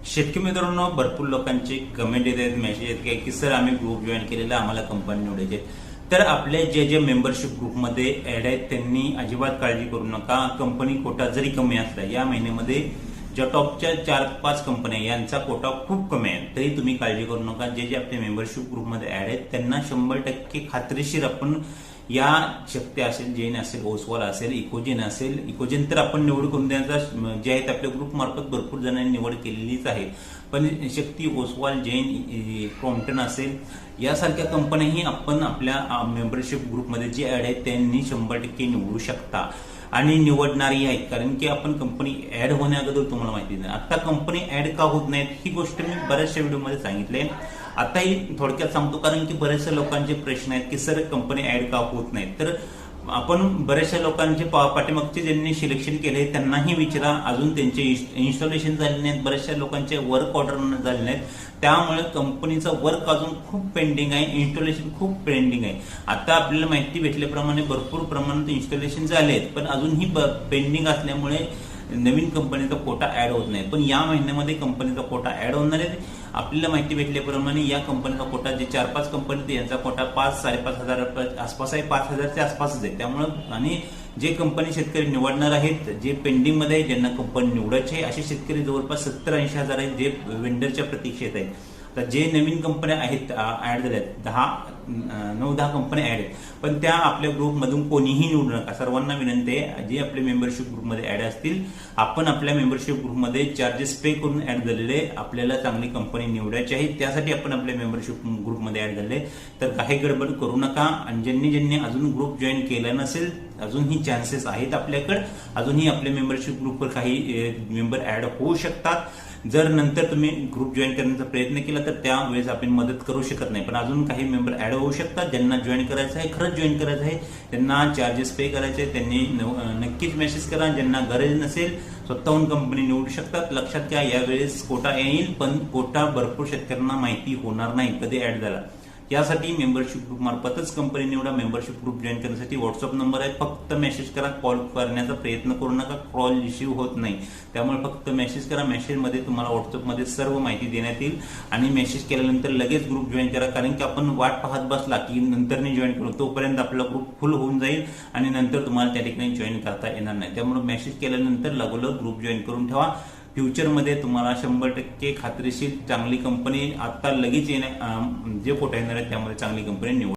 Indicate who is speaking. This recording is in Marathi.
Speaker 1: शेतकरी मित्रांनो, भरपूर लोकांचे कमेंट येत आहेत, मेसेज येत की सर आम्ही ग्रुप जॉईन केलेला, आम्हाला कंपनी निवडायची आहे. तर आपले जे मेंबरशिप ग्रुपमध्ये ऍड आहेत त्यांनी अजिबात काळजी करू नका. कंपनी कोटा जरी कमी असला, या महिन्यामध्ये ज्या टॉपच्या 4-5 कंपन्या यांचा कोटा खूप कमी आहे, तरी तुम्ही काळजी करू नका. जे आपले मेंबरशिप ग्रुपमध्ये ऍड आहेत त्यांना 100% खात्रीशीर आपण या शक्ती असेल, जैन असेल, ओसवाल असेल, इकोजेन असेल. इकोजेन तर आपण निवड करून द्यायचा जे आहेत आपल्या ग्रुप मार्फत भरपूर जणांनी निवड केलेलीच आहे. पण शक्ती, ओसवाल, जैन, क्रॉम्प्टन असेल यासारख्या कंपन्याही आपण आपल्या मेंबरशिप ग्रुपमध्ये जे ऍड आहेत त्यांनी 100% निवडू शकता आणि निवडणारही आहेत. कारण की आपण कंपनी ऍड होण्याअगोदर तुम्हाला माहिती नाही, आता कंपनी ऍड का होत नाहीत ही गोष्ट मी बऱ्याचशा व्हिडिओमध्ये सांगितले. आताही थोडक्यात सांगतो, कारण की बरेचशा लोकांचे प्रश्न आहेत की सर कंपनी ऍड का होत नाहीत. तर आपण बऱ्याचशा लोकांचे पाठीमागचे ज्यांनी सिलेक्शन केले त्यांनाही विचारा, अजून त्यांचे इन्स्टॉलेशन झाले नाहीत, बऱ्याचशा लोकांचे वर्क ऑर्डर झाले नाहीत. त्यामुळे कंपनीचं वर्क अजून खूप पेंडिंग आहे, इन्स्टॉलेशन खूप पेंडिंग आहे. आता आपल्याला माहिती भेटल्याप्रमाणे भरपूर प्रमाणात इन्स्टॉलेशन झाले आहेत, पण अजूनही पेंडिंग असल्यामुळे नवीन कंपनीचा कोटा ऍड होत नाही. पण या महिन्यामध्ये कंपनीचा कोटा ऍड होणार आहे. आपल्याला माहिती भेटल्याप्रमाणे या कंपनीचा कोटा जे 4-5 कंपनी यांचा कोटा 5-5.5 हजार आसपास आहे, 5,000च्या आसपासच आहे. त्यामुळं आणि जे कंपनी शेतकरी निवडणार आहेत, जे पेंडिंग मध्ये आहे, ज्यांना कंपनी निवडायची आहे, असे शेतकरी जवळपास 70-80 हजार आहेत जे वेंडरच्या प्रतीक्षेत आहेत. तर जे नवीन कंपन्या आहेत ऍड झाल्यात, 9-10 कंपन्या ऍड आहेत, पण त्या आपल्या ग्रुपमधून कोणीही निवडू नका. सर्वांना विनंती आहे, जे आपले मेंबरशिप ग्रुपमध्ये ऍड असतील, आपण आपल्या मेंबरशिप ग्रुपमध्ये चार्जेस पे करून ऍड झालेले, आपल्याला चांगली कंपनी निवडायची आहे, त्यासाठी आपण आपल्या मेंबरशिप ग्रुपमध्ये ऍड झाले. तर काही गडबड करू नका. आणि ज्यांनी अजून ग्रुप जॉईन केला नसेल, अजूनही चान्सेस आहेत आपल्याकडे, अजूनही आपल्या मेंबरशिप ग्रुपवर काही मेंबर ऍड होऊ शकतात. जर नंतर तुम्ही ग्रुप जॉईन करण्याचा प्रयत्न केला तर त्यावेळेस आपण मदत करू शकत नाही, पण अजून काही मेंबर ऍड होऊ शकतात. ज्यांना जॉईन करायचं आहे, खरंच जॉईन करायचं आहे, त्यांना चार्जेस पे करायचे, त्यांनी नक्कीच मेसेज करा. ज्यांना गरज नसेल स्वतःहून कंपनी निवडू शकतात. लक्षात घ्या, यावेळेस कोटा येईल, पण कोटा भरपूर शेतकऱ्यांना माहिती होणार नाही कधी ऍड झाला. यासाठी मेंबरशिप ग्रुप मार्फतच कंपनी निवडा. मेंबरशिप ग्रुप जॉईन करण्यासाठी व्हॉट्सअप नंबर आहे, फक्त मेसेज करा. कॉल करण्याचा प्रयत्न करू नका, कॉल रिसिव्ह होत नाही. त्यामुळे फक्त मेसेज करा. मेसेजमध्ये तुम्हाला व्हॉट्सअपमध्ये सर्व माहिती देण्यात येईल आणि मेसेज केल्यानंतर लगेच ग्रुप जॉईन करा. कारण की आपण वाट पाहत बसला की नंतरने जॉईन करू, तोपर्यंत आपला ग्रुप फुल होऊन जाईल आणि नंतर तुम्हाला त्या ठिकाणी जॉईन करता येणार नाही. त्यामुळे मेसेज केल्यानंतर लगोलग ग्रुप जॉईन करून ठेवा. फ्युचरमध्ये तुम्हाला 100% खात्रीशीर चांगली कंपनी आता लगेच जे कोटा येणार आहे त्यामध्ये चांगली कंपनी निवड.